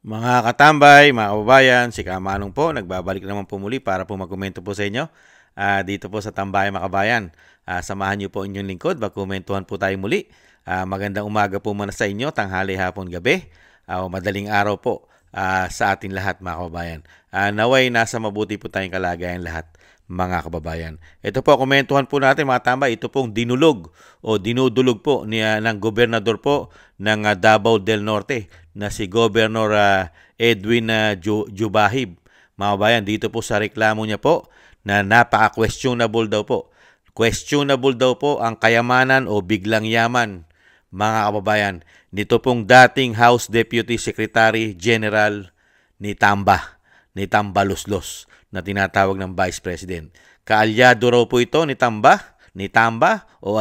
Mga katambay, mga kababayan, si Kamanong po, nagbabalik naman po muli para po magkomento po sa inyo dito po sa Tambay mga kabayan. Samahan niyo po inyong lingkod, magkomentuhan po tayo muli. Magandang umaga po muna sa inyo, tanghali, hapon, gabi, o madaling araw po sa atin lahat mga kababayan. Naway nasa mabuti po tayong kalagayan lahat mga kababayan. Ito po, komentuhan po natin mga tambay, ito pong dinulog o dinudulog po ng gobernador po ng Davao del Norte na si Governor Edwin Jubahib. Mga kababayan, dito po sa reklamo niya po na napaka-questionable daw po. Questionable daw po ang kayamanan o biglang yaman mga kababayan nito pong dating House Deputy Secretary General ni Tambaluslos na tinatawag ng Vice President. Kaalyado raw po ito ni Tamba o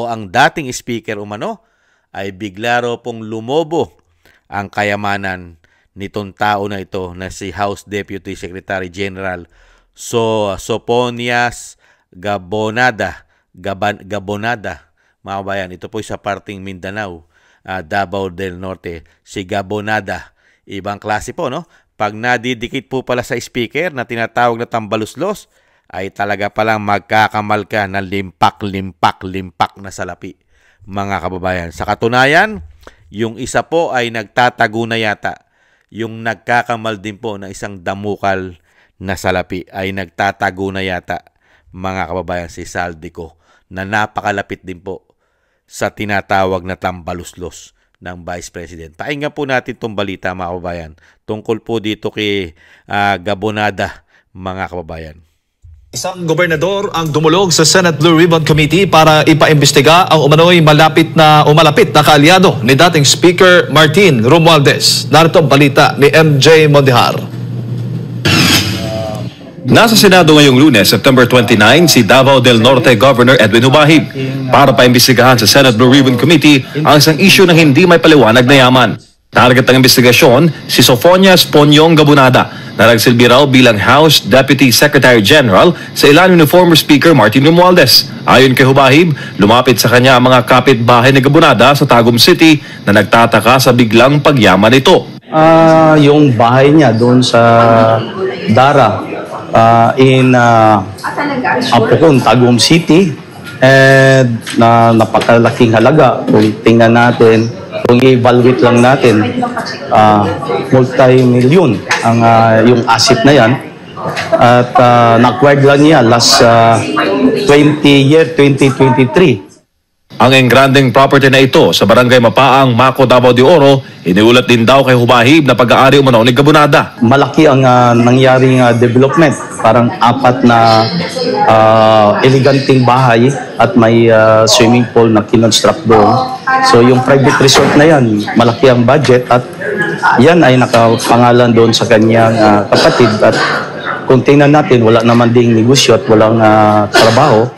ang dating speaker umano ay bigla raw pong lumobo ang kayamanan nitong tao na ito na si House Deputy Secretary General Soponias Gabonada. Mga kabayan, ito po sa parting Mindanao, Davao del Norte, si Gabonada. Ibang klase po, no? Pag nadidikit po pala sa speaker na tinatawag na Tambaluslos, ay talaga palang magkakamal ka ng limpak na salapi, mga kababayan. Sa katunayan, yung isa po ay nagtatago na yata. Yung nagkakamal din po na isang damukal na salapi ay nagtatago na yata, mga kababayan, si Saldico, na napakalapit din po sa tinatawag na Tambaluslos ng Vice President. Pakinggan po natin itong balita mga kababayan tungkol po dito kay Gabonada mga kababayan. Isang gobernador ang dumulog sa Senate Blue Ribbon Committee para ipaimbestiga ang umano'y malapit na kaalyado ni dating Speaker Martin Romualdez. Narito ang balita ni MJ Mondihar. Nasa Senado ngayong Lunes, September 29, si Davao del Norte Governor Edwin Jubahib para paimbestigahan sa Senate Blue Ribbon Committee ang isang issue na hindi may paliwanag na yaman. Target ng investigasyon, si Sofonias Ponyong Gabonada na nagsilbi raw bilang House Deputy Secretary General sa ilalim ni former Speaker Martin Romualdez. Ayon kay Jubahib, lumapit sa kanya ang mga kapitbahay ni Gabonada sa Tagum City na nagtataka sa biglang pagyaman nito. Yung bahay niya doon sa Dara, in Apocon, Tagum City, and napakalaking halaga. Kung tingnan natin, kung i-evaluate lang natin, multi-million ang yung asset na yan. At na-acquired lang niya last 2023. Ang engranding property na ito sa Barangay Mapaang, Maco, Davao de Oro, iniulat din daw kay Jubahib na pag-aari umano ni Gabonada. Malaki ang nangyaring development. Parang 4 na eleganting bahay at may swimming pool na kinonstruct doon. So yung private resort na yan, malaki ang budget at yan ay nakapangalan doon sa kanyang kapatid. At kung tingnan natin, wala naman ding negosyo at walang trabaho.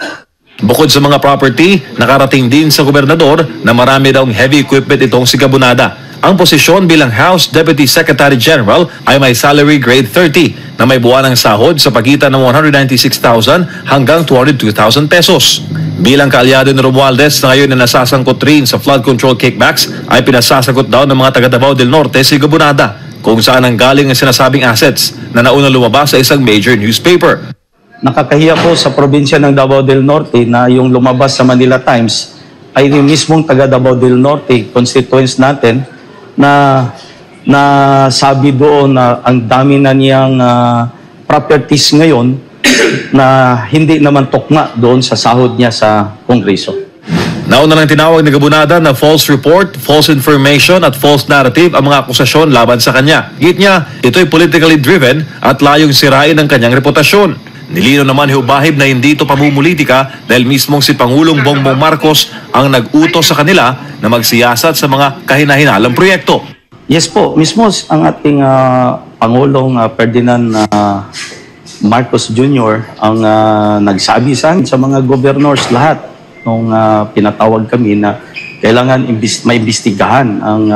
Bukod sa mga property, nakarating din sa gobernador na marami daw heavy equipment itong si Gabonada. Ang posisyon bilang House Deputy Secretary General ay may salary grade 30 na may buwanang sahod sa pagitan ng 196,000 hanggang 202,000 pesos. Bilang kaalyado ni Romualdez na ngayon na nasasangkot rin sa flood control kickbacks, ay pinasasagot daw ng mga taga Davao del Norte si Gabonada kung saan ang galing ang sinasabing assets na nauna lumabas sa isang major newspaper. Nakakahiya po sa probinsya ng Davao del Norte na yung lumabas sa Manila Times ay yung mismong taga Davao del Norte, constituents natin, na sabi doon na ang dami na niyang properties ngayon na hindi naman tukma doon sa sahod niya sa Kongreso. Nauna nang tinawag ni Gabonada na false report, false information at false narrative ang mga akusasyon laban sa kanya. Git niya, ito'y politically driven at layong sirain ang kanyang reputasyon. Nilino naman ni Jubahib na hindi ito pamumulitika dahil mismong si Pangulong Bongbong Marcos ang nag-utos sa kanila na magsiyasat sa mga kahinahinalang proyekto. Yes po, mismo ang ating Pangulong Ferdinand Marcos Jr. ang nagsabi sa mga governors lahat nung pinatawag kami na kailangan maimbestigahan ang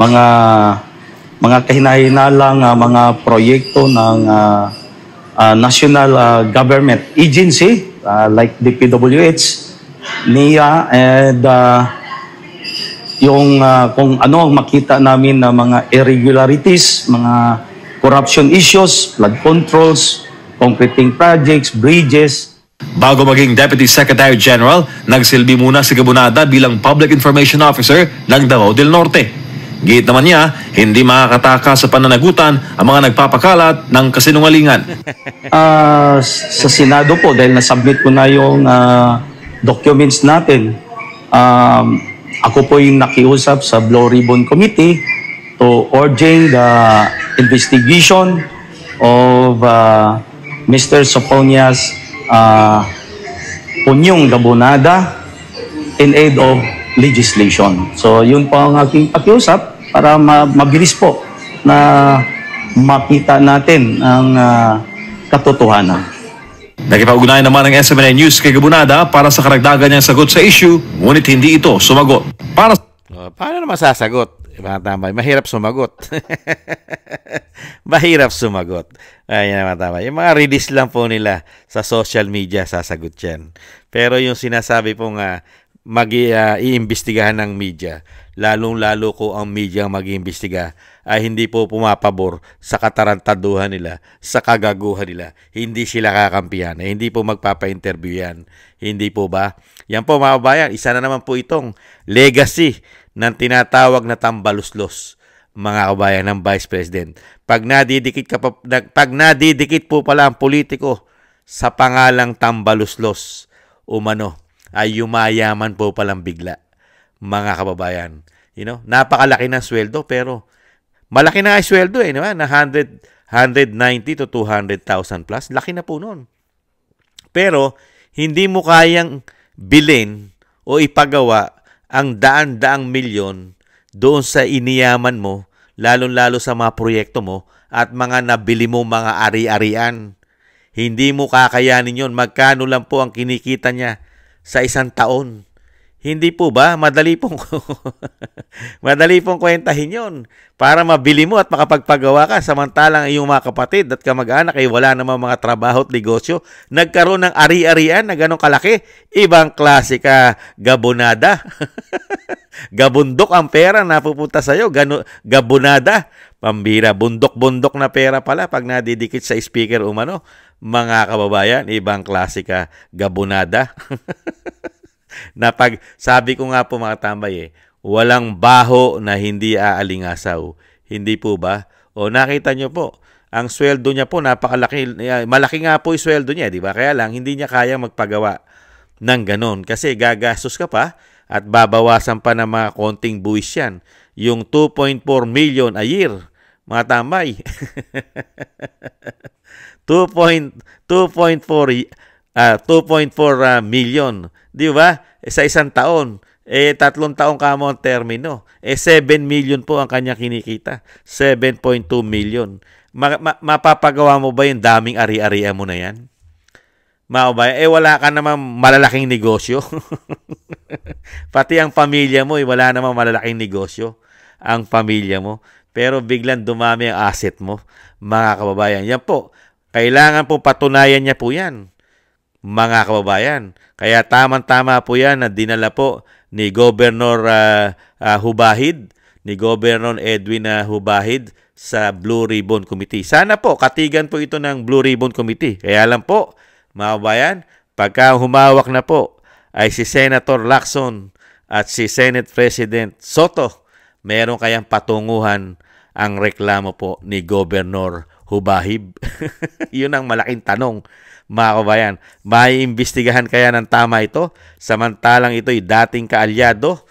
mga kahinahinalang mga proyekto ng national government agency like the PWH, NIA, and yung kung ano ang makita namin na mga irregularities, mga corruption issues, flood controls, concreting projects, bridges. Bago maging Deputy Secretary General, nagsilbi muna si Gabonada bilang Public Information Officer ng Davao del Norte. Giit naman niya, hindi makakataka sa pananagutan ang mga nagpapakalat ng kasinungalingan. Sa Senado po, dahil nasubmit ko na yung documents natin, ako po yung nakiusap sa Blue Ribbon Committee to urging the investigation of Mr. Soponia's Punyong Gabonada in aid of legislation. So yun po ang aking pakiusap para mabilis po na makita natin ang katotohanan. Nakipag-ugnayan naman ng SMNI News kay Gabonada para sa karagdagan niyang sagot sa issue, ngunit hindi ito sumagot. Paano naman sasagot? Mga tambay, mahirap sumagot. Mahirap sumagot. Ayan mga tambay. Yung mga release lang po nila sa social media, sasagot yan. Pero yung sinasabi pong iimbestigahan ng media, lalong-lalo ko ang media ang mag-iimbestiga, ay hindi po pumapabor sa katarantaduhan nila, sa kagaguhan nila. Hindi sila kakampihan. Hindi po magpapa-interview yan. Hindi po ba? Yan po mga kabayan, isa na naman po itong legacy ng tinatawag na tambaluslos, mga kabayan, ng Vice President. Pag nadidikit po pala ang politiko sa pangalang tambaluslos, umano, ay yumayaman po palang bigla, mga kababayan. Napakalaki ng sweldo, pero malaki na ang sweldo na 190 to 200,000 plus. Laki na po noon. Pero hindi mo kayang bilhin o ipagawa ang daan-daang milyon doon sa iniyaman mo, lalong-lalo sa mga proyekto mo at mga nabili mo mga ari-arian. Hindi mo kakayanin yon. Magkano lang po ang kinikita niya sa isang taon? Hindi po ba? Madali pong kwentahin yon para mabili mo at makapagpagawa ka, samantalang iyong mga kapatid at kamag-anak ay wala namang mga trabaho at negosyo. Nagkaroon ng ari-arian na ganong kalaki. Ibang klase ka, Gabonada. Gabundok ang pera na pupunta sa'yo. Gabonada. Pambira. Bundok-bundok na pera pala pag nadidikit sa speaker umano. Mga kababayan, ibang klase ka, Gabonada. Na pag sabi ko nga po mga tambay, walang baho na hindi aalingasaw. Hindi po ba? O nakita nyo po, ang sweldo niya po napakalaki. Malaki nga po yung sweldo niya, di ba? Kaya lang hindi niya kaya magpagawa ng ganon. Kasi gagastos ka pa at babawasan pa ng mga konting buwis yan. Yung 2.4 million a year, mga tambay. 2.4 million. Di ba? Sa isang taon. 3 taong ka mo ang termino. 7 million po ang kanya kinikita. 7.2 million. Mapapagawa mo ba yung daming ari-arian mo na yan? Wala ka namang malalaking negosyo. Pati ang pamilya mo, wala namang malalaking negosyo. Ang pamilya mo. Pero biglang dumami ang asset mo. Mga kababayan. Yan po. Kailangan po patunayan niya po yan. Mga kababayan. Kaya tamang-tama po yan na dinala po ni Governor Hubahid, ni Governor Edwin Hubahid sa Blue Ribbon Committee. Sana po, katigan po ito ng Blue Ribbon Committee. Kaya lang po, mga kababayan, pagka humawak na po ay si Senator Lacson at si Senate President Soto, meron kayang patunguhan ang reklamo po ni Governor Hubahib. Yun ang malaking tanong. Mga kabayan, maiimbestigahan kaya ng tama ito? Samantalang ito'y dating kaalyado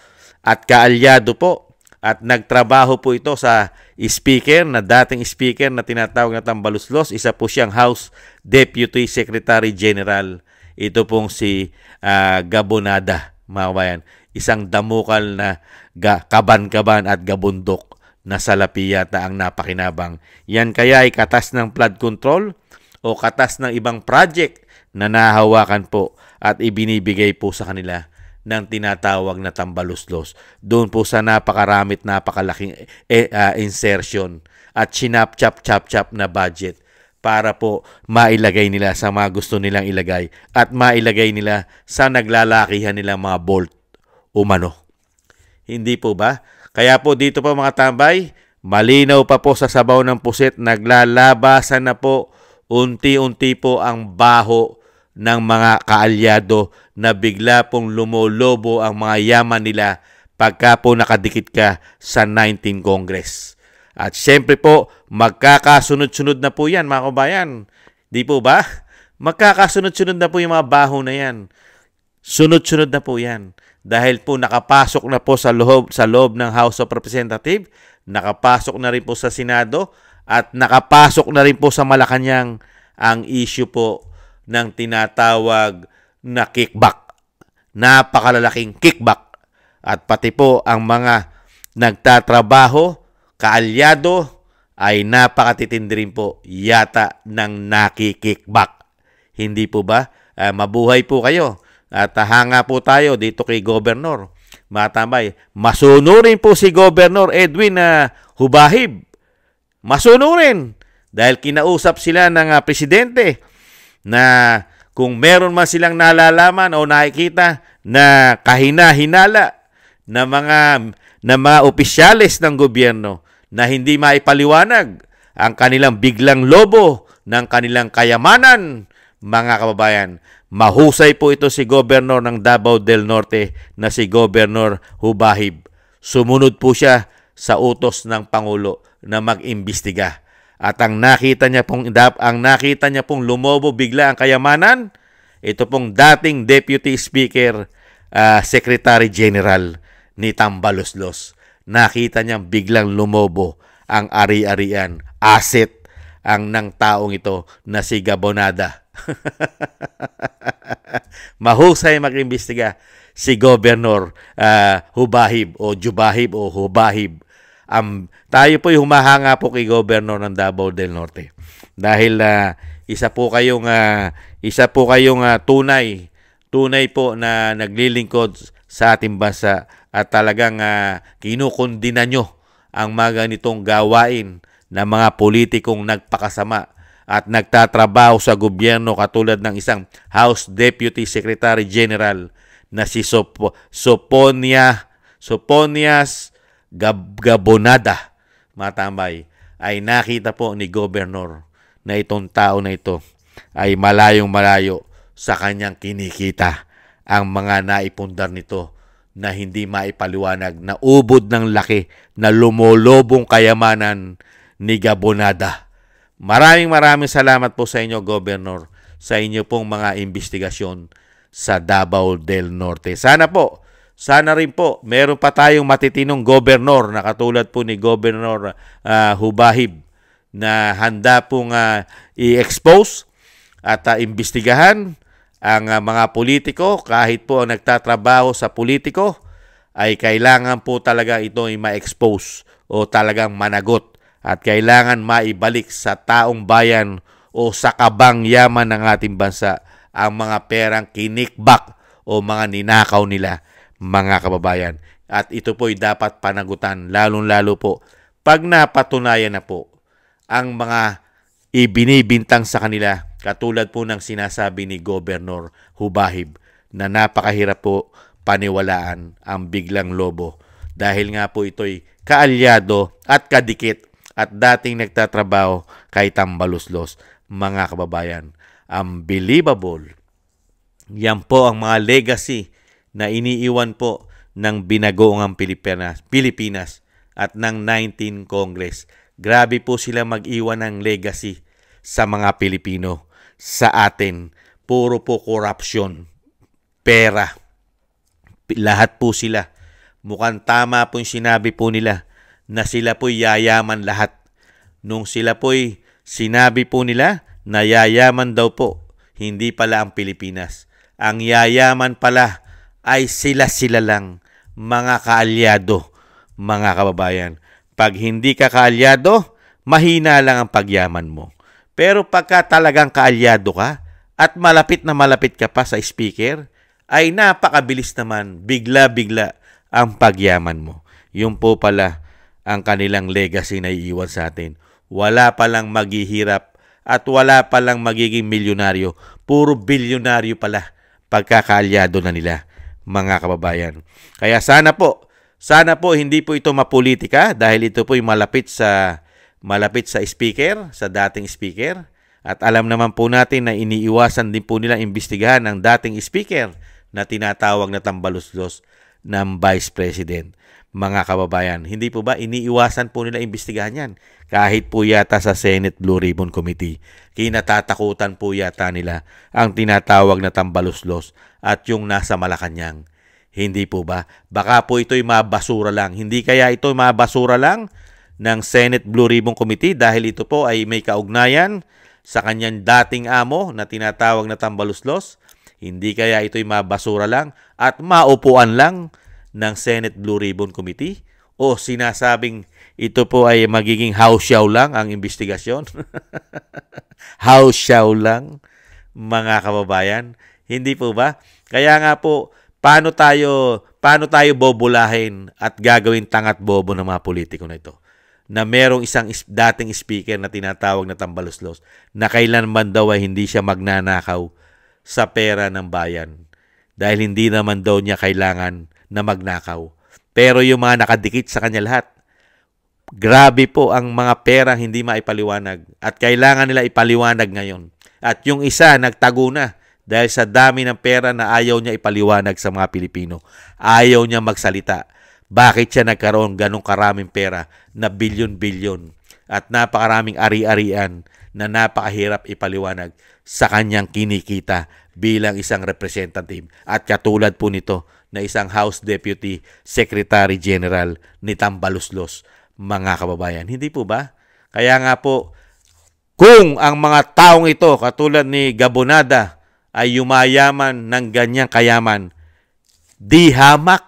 po at nagtrabaho po ito sa dating speaker na tinatawag na tambaluslos. Isa po siyang House Deputy Secretary General. Ito pong si Gabonada, mga kabayan. Isang damukal na kaban-kaban at gabundok na salapi yata ang napakinabang. Yan kaya ay katas ng flood control o katas ng ibang project na nahawakan po at ibinibigay po sa kanila ng tinatawag na tambaluslos. Doon po sa napakaramit, napakalaking insertion at chinap-chap-chap-chap na budget para po mailagay nila sa mga gusto nilang ilagay at mailagay nila sa naglalakihan nilang mga bolt umano. Hindi po ba? Kaya po dito po mga tambay, malinaw pa po sa sabaw ng pusit, naglalabasan na po unti-unti po ang baho ng mga kaalyado na bigla pong lumolobo ang mga yaman nila pagka po nakadikit ka sa 19 Congress. At syempre po, magkakasunod-sunod na po yan mga kabayan. Di po ba? Magkakasunod-sunod na po yung mga baho na yan. Sunod-sunod na po yan. Dahil po nakapasok na po sa loob ng House of Representatives, nakapasok na rin po sa Senado, at nakapasok na rin po sa Malacanang ang issue po ng tinatawag na kickback. Napakalalaking kickback. At pati po ang mga nagtatrabaho, kaalyado, ay napakatitindi rin po yata ng nakikickback. Hindi po ba? Mabuhay po kayo. At hanga po tayo dito kay Governor. Matambay, masunurin po si Governor Edwin Hubahib. Masunurin. Dahil kinausap sila ng presidente na kung meron man silang nalalaman o nakikita na kahina-hinala na mga opisyales ng gobyerno na hindi maipaliwanag ang kanilang biglang lobo ng kanilang kayamanan, mga kababayan, mahusay po ito si Governor ng Davao del Norte na si Governor Hubahib. Sumunod po siya sa utos ng Pangulo na mag-imbestiga. At ang nakita niya pong lumobo bigla ang kayamanan, ito pong dating Deputy Speaker, Secretary General ni Tambaloslos. Nakita niyang biglang lumobo ang ari-arian, asset ang ng taong ito na si Gabonada. Mahusay mag-imbestiga si Governor Hubahib o Jubahib o Hubahib. Tayo po'y humahanga po kay Governor ng Davao del Norte dahil isa po kayong tunay po na naglilingkod sa ating bansa at talagang kinukundina nyo ang mga ganitong gawain ng mga politikong nagpakasama at nagtatrabaho sa gobyerno katulad ng isang House Deputy Secretary General na si Soponias Gabonada, matambay, ay nakita po ni Governor na itong tao na ito ay malayong-malayo sa kanyang kinikita ang mga naipundar nito na hindi maipaliwanag na ubod ng laki na lumolobong kayamanan ni Gabonada. Maraming salamat po sa inyo, Governor, sa inyo pong mga investigasyon sa Davao del Norte. Sana rin po, meron pa tayong matitinong gobernador na katulad po ni Governor Hubahib na handa pong i-expose at imbestigahan ang mga politiko. Kahit po ang nagtatrabaho sa politiko ay kailangan po talaga ito ay ma-expose o talagang managot at kailangan maibalik sa taong bayan o sa kabang yaman ng ating bansa ang mga perang kinikbak o mga ninakaw nila, mga kababayan. At ito po'y dapat panagutan, lalong-lalo po pag napatunayan na po ang mga ibinibintang sa kanila, katulad po ng sinasabi ni Governor Hubahib na napakahirap po paniwalaan ang biglang lobo dahil nga po ito'y kaalyado at kadikit at dating nagtatrabaho kay Tambaloslos, mga kababayan. Unbelievable. Yan po ang mga legacy na iniiwan po ng binagoong Pilipinas at ng 19 Congress. Grabe po sila mag-iwan ng legacy sa mga Pilipino. Sa atin, puro po corruption, pera. Lahat po sila. Mukhang tama po yung sinabi po nila na sila po'y yayaman lahat. Nung sila po'y sinabi po nila na yayaman daw po, hindi pala ang Pilipinas. Ang yayaman pala ay sila lang, mga kaalyado, mga kababayan. Pag hindi ka kaalyado, mahina lang ang pagyaman mo. Pero pagka talagang kaalyado ka at malapit na malapit ka pa sa speaker, ay napakabilis naman, bigla-bigla ang pagyaman mo. Yun po pala ang kanilang legacy na iiwan sa atin. Wala palang maghihirap at wala palang magiging milyonaryo. Puro bilyonaryo pala pagkakaalyado na nila, mga kababayan. Kaya sana po, Sana po hindi po ito mapolitika dahil ito po ay malapit sa speaker, sa dating speaker. At alam naman po natin na iniiwasan din po nila imbestigahan ng dating speaker na tinatawag na tambaluslos ng Vice President. Mga kababayan, hindi po ba iniiwasan po nila imbestigahan yan? Kahit po yata sa Senate Blue Ribbon Committee, kinatatakutan po yata nila ang tinatawag na tambaluslos at yung nasa Malacanang. Hindi po ba? Baka po ito'y mabasura lang. Hindi kaya ito'y mabasura lang ng Senate Blue Ribbon Committee dahil ito po ay may kaugnayan sa kanyang dating amo na tinatawag na tambaluslos. Hindi kaya ito'y mabasura lang at maupuan lang ng Senate Blue Ribbon Committee? O sinasabing ito po ay magiging house show lang ang investigasyon? House show lang, mga kababayan? Hindi po ba? Kaya nga po, paano tayo bobolahin at gagawin tangat bobo ng mga politiko na ito? Na merong isang dating speaker na tinatawag na tambaluslos na kailanman daw ay hindi siya magnanakaw sa pera ng bayan dahil hindi naman daw niya kailangan na magnakaw. Pero yung mga nakadikit sa kanya lahat, grabe po ang mga perang hindi maipaliwanag at kailangan nila ipaliwanag ngayon. At yung isa nagtago na dahil sa dami ng pera na ayaw niya ipaliwanag sa mga Pilipino. Ayaw niya magsalita. Bakit siya nagkaroon ganong karaming pera na bilyon-bilyon at napakaraming ari-arian na napakahirap ipaliwanag sa kanyang kinikita bilang isang representative at katulad po nito na isang House Deputy Secretary General ni Tambaluslos, mga kababayan. Hindi po ba? Kaya nga po, kung ang mga taong ito katulad ni Gabonada ay yumayaman ng ganyang kayaman, di hamak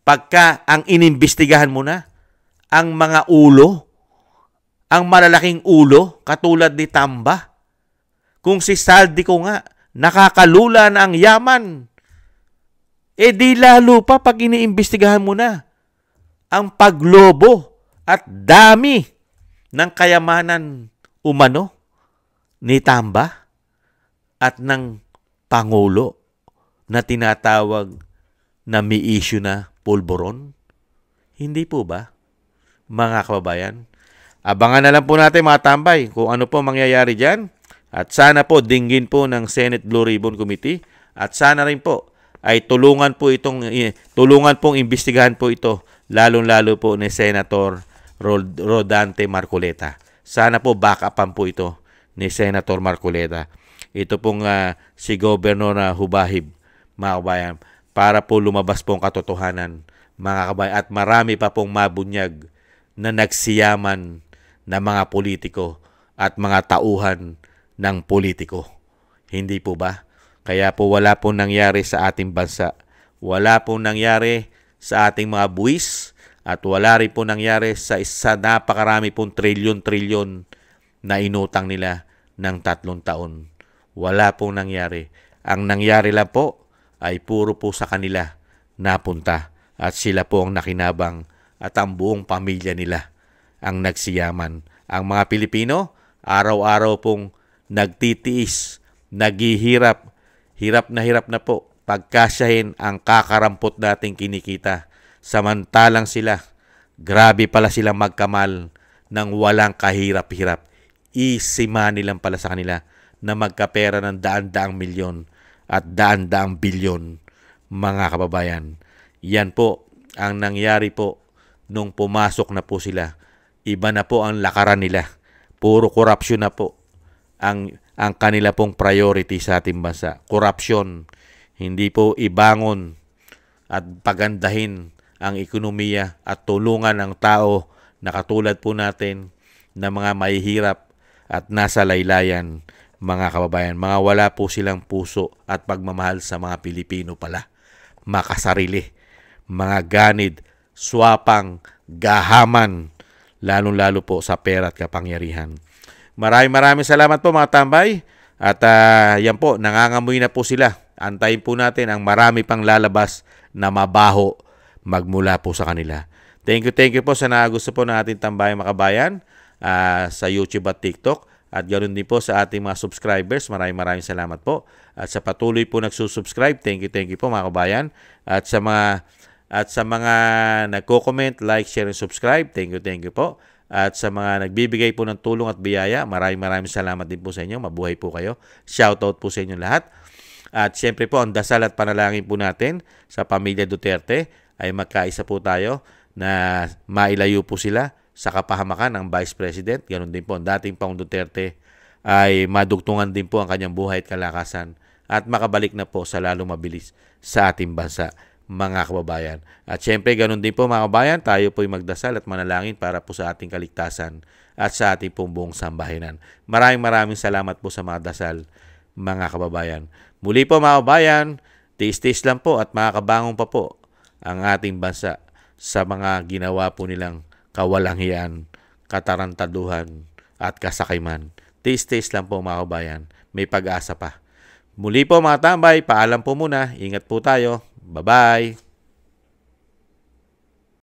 pagka ang inimbestigahan mo na ang mga ulo, ang malalaking ulo katulad ni Tamba. Kung si Saldico nga, nakakalula na ang yaman, di lalo pa pag iniimbestigahan mo na ang paglobo at dami ng kayamanan umano ni Tamba at ng Pangulo na tinatawag na may issue na pulburon. Hindi po ba, mga kababayan? Abangan na lang po natin mga tambay kung ano po mangyayari dyan. At sana po dinggin po ng Senate Blue Ribbon Committee at sana rin po ay tulungan pong imbestigahan po ito lalong-lalo po ni Senator Rodante Marcoleta. Sana po back-upan po ito ni Senator Marcoleta. Ito pong si Governor Hubahib, mga kabayan, para po lumabas pong katotohanan, mga kabayan, at marami pa pong mabunyag na nagsiyaman na mga politiko at mga tauhan ng politiko. Hindi po ba? Kaya po wala pong nangyari sa ating bansa. Wala pong nangyari sa ating mga buwis at wala rin po nangyari sa napakarami pong trilyon-trilyon na inutang nila ng 3 taon. Wala pong nangyari. Ang nangyari lang po ay puro po sa kanila napunta at sila po ang nakinabang at ang buong pamilya nila ang nagsiyaman. Ang mga Pilipino, araw-araw pong nagtitiis, naghihirap, hirap na po pagkasyahin ang kakarampot nating kinikita. Samantalang sila, grabe pala silang magkamal ng walang kahirap-hirap. Easy money lang pala sa kanila na magkapera ng daan-daang milyon at daan-daang bilyon, mga kababayan. Yan po ang nangyari po nung pumasok na po sila. Iba na po ang lakaran nila. Puro korupsyon na po ang kanila pong priority sa ating bansa. Korupsyon. Hindi po ibangon at pagandahin ang ekonomiya at tulungan ng tao na katulad po natin na mga mahihirap at nasa laylayan, mga kababayan. Mga wala po silang puso at pagmamahal sa mga Pilipino pala. Makasarili. Mga ganid, swapang, gahaman, lalong-lalo po sa pera at kapangyarihan. Maraming salamat po mga tambay. At yan po, nangangamoy na po sila. Antayin po natin ang marami pang lalabas na mabaho magmula po sa kanila. Thank you po sa nagusto po ng ating tambayang makabayan sa YouTube at TikTok. At ganoon din po sa ating mga subscribers. Maraming salamat po. At sa patuloy po nagsusubscribe, thank you po mga kabayan. At sa mga At sa mga nagko-comment, like, share, and subscribe, thank you po. At sa mga nagbibigay po ng tulong at biyaya, maraming salamat din po sa inyo. Mabuhay po kayo. Shoutout po sa inyo lahat. At siyempre po, ang dasal at panalangin po natin sa pamilya Duterte ay magkaisa po tayo na mailayo po sila sa kapahamakan ng Vice President. Ganon din po, ang dating Pangulong Duterte ay madugtungan din po ang kanyang buhay at kalakasan at makabalik na po sa lalong mabilis sa ating bansa, mga kababayan. At syempre, ganun din po mga kababayan, tayo po'y magdasal at manalangin para po sa ating kaligtasan at sa ating pong buong sambahayan. Maraming salamat po sa mga dasal, mga kababayan. Muli po mga kababayan, tiis-tiis lang po at makakabangon pa po ang ating bansa sa mga ginawa po nilang kawalanghiyaan, katarantaduhan at kasakiman. Tiis-tiis lang po mga kababayan, may pag-asa pa. Muli po mga tambay, paalam po muna. Ingat po tayo. Bye-bye.